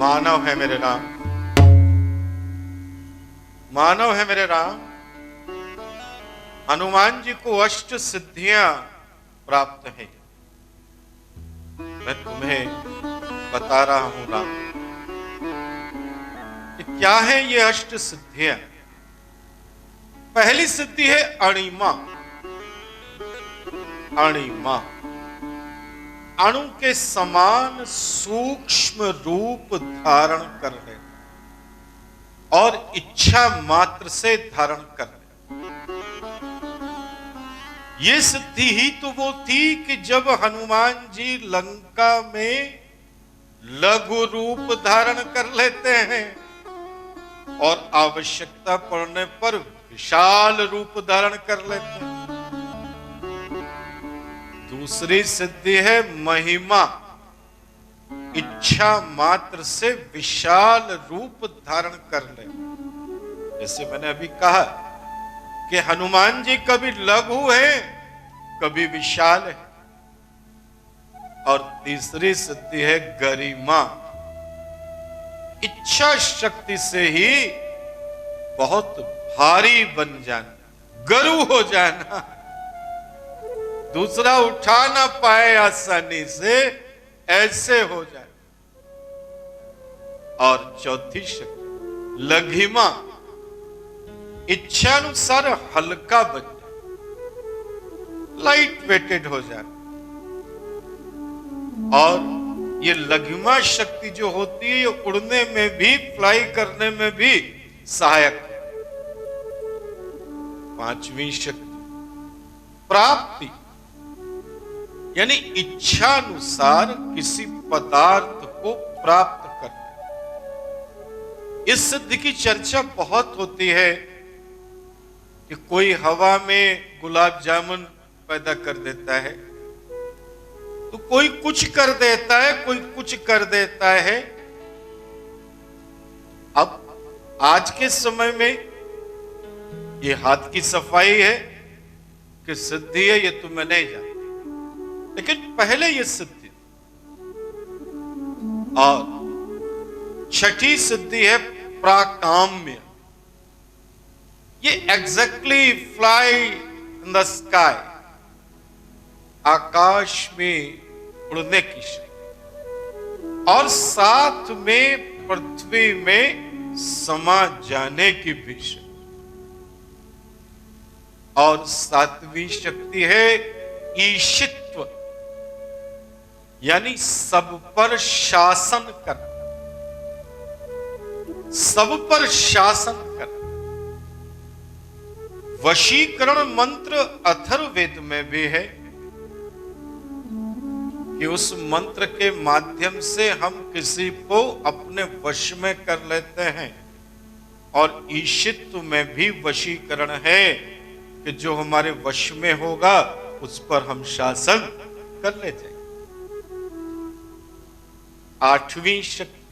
मानव है मेरे राम, मानव है मेरे राम। हनुमान जी को अष्ट सिद्धियां प्राप्त है। मैं तुम्हें बता रहा हूं राम कि क्या है ये अष्ट सिद्धियां। पहली सिद्धि है अणिमा। अणिमा अणु के समान सूक्ष्म रूप धारण कर ले और इच्छा मात्र से धारण कर ले। ये सिद्धि ही तो वो थी कि जब हनुमान जी लंका में लघु रूप धारण कर लेते हैं और आवश्यकता पड़ने पर विशाल रूप धारण कर लेते हैं। दूसरी सिद्धि है महिमा। इच्छा मात्र से विशाल रूप धारण कर ले। जैसे मैंने अभी कहा कि हनुमान जी कभी लघु है, कभी विशाल है। और तीसरी सिद्धि है गरिमा। इच्छा शक्ति से ही बहुत भारी बन जाना, गरु हो जाना, दूसरा उठा ना पाए आसानी से, ऐसे हो जाए। और चौथी शक्ति लघिमा। इच्छानुसार हल्का बन जाए, लाइट वेटेड हो जाए। और ये लघिमा शक्ति जो होती है, ये उड़ने में भी, फ्लाई करने में भी सहायक है। पांचवी शक्ति प्राप्ति, यानी इच्छानुसार किसी पदार्थ को प्राप्त करना। इस सिद्धि की चर्चा बहुत होती है कि कोई हवा में गुलाब जामुन पैदा कर देता है, तो कोई कुछ कर देता है, कोई कुछ कर देता है। अब आज के समय में ये हाथ की सफाई है कि सिद्धि है, ये तो मैं नहीं जानता, लेकिन पहले ये सिद्धि। और छठी सिद्धि है प्राकाम्य। ये exactly fly in the sky, आकाश में उड़ने की शक्ति, और साथ में पृथ्वी में समा जाने की भी शक्ति। और सातवीं शक्ति है ईशित्व, यानी सब पर शासन करना, सब पर शासन करना। वशीकरण मंत्र अथर्ववेद में भी है कि उस मंत्र के माध्यम से हम किसी को अपने वश में कर लेते हैं। और ईशित्व में भी वशीकरण है कि जो हमारे वश में होगा उस पर हम शासन कर लेते हैं। आठवीं शक्ति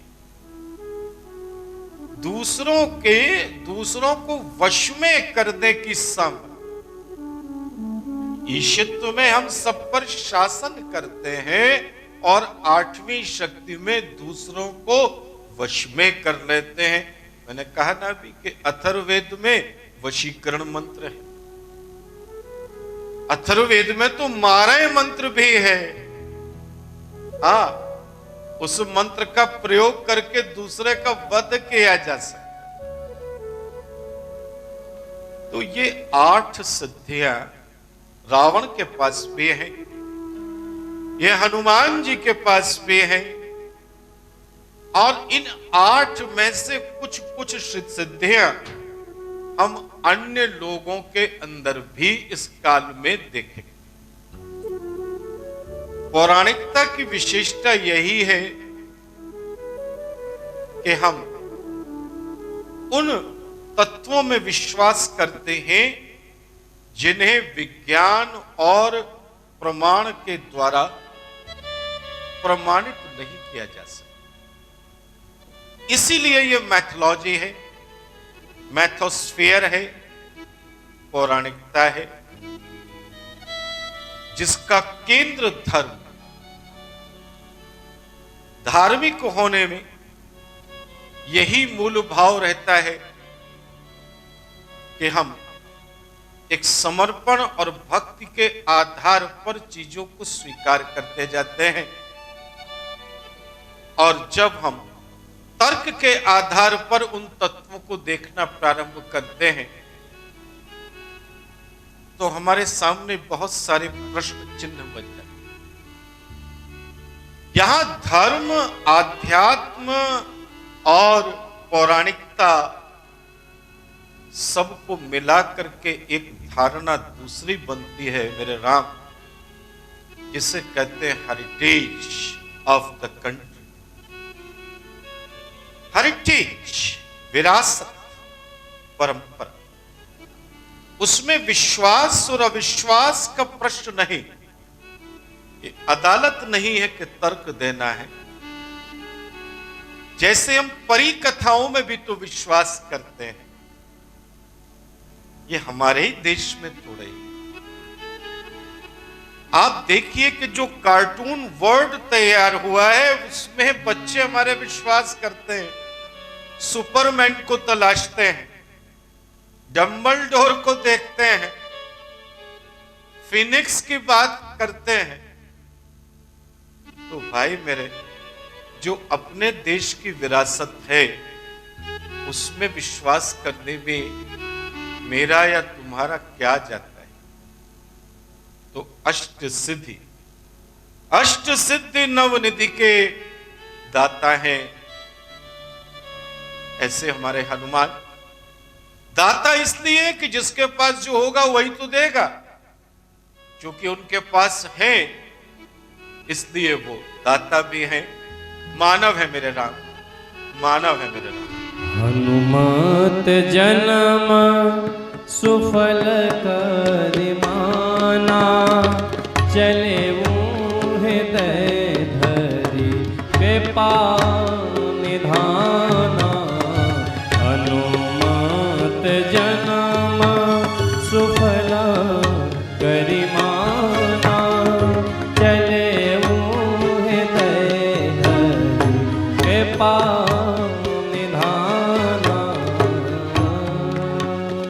दूसरों को वश में करने की सामर्थ्य। ईशित्व में हम सब पर शासन करते हैं और आठवीं शक्ति में दूसरों को वश में कर लेते हैं। मैंने कहा ना अभी कि अथर्ववेद में वशीकरण मंत्र है। अथर्ववेद में तो मारय मंत्र भी है। उस मंत्र का प्रयोग करके दूसरे का वध किया जा सकता। तो ये 8 सिद्धियां रावण के पास भी हैं, ये हनुमान जी के पास भी हैं। और इन 8 में से कुछ सिद्धियां हम अन्य लोगों के अंदर भी इस काल में देखेंगे। पौराणिकता की विशेषता यही है कि हम उन तत्वों में विश्वास करते हैं जिन्हें विज्ञान और प्रमाण के द्वारा प्रमाणित नहीं किया जा सकता। इसीलिए यह मैथोलॉजी है, मैथोस्फीयर है, पौराणिकता है, जिसका केंद्र धर्म। धार्मिक होने में यही मूल भाव रहता है कि हम एक समर्पण और भक्ति के आधार पर चीजों को स्वीकार करते जाते हैं, और जब हम तर्क के आधार पर उन तत्वों को देखना प्रारंभ करते हैं तो हमारे सामने बहुत सारे प्रश्न चिन्ह बन जाते हैं। यहां धर्म, आध्यात्म और पौराणिकता सबको मिला करके एक धारणा दूसरी बनती है मेरे राम, जिसे कहते हैं heritage of the country. Heritage, विरासत, परंपरा, उसमें विश्वास और अविश्वास का प्रश्न नहीं। ये अदालत नहीं है कि तर्क देना है। जैसे हम परी कथाओं में भी तो विश्वास करते हैं, ये हमारे ही देश में थोड़ा ही। आप देखिए कि जो कार्टून वर्ल्ड तैयार हुआ है उसमें बच्चे हमारे विश्वास करते हैं, सुपरमैन को तलाशते हैं, डम्बलडोर को देखते हैं, फिनिक्स की बात करते हैं। तो भाई मेरे, जो अपने देश की विरासत है उसमें विश्वास करने में मेरा या तुम्हारा क्या जाता है? तो अष्ट सिद्धि नवनिधि के दाता हैं ऐसे हमारे हनुमान। दाता इसलिए कि जिसके पास जो होगा वही तो देगा, क्योंकि उनके पास है इसलिए वो दाता भी है। मानव है मेरे राम, मानव है मेरे राम। हनुमत जन्म सुफल करिमाना, चले हृदय धरि कृपा निधान।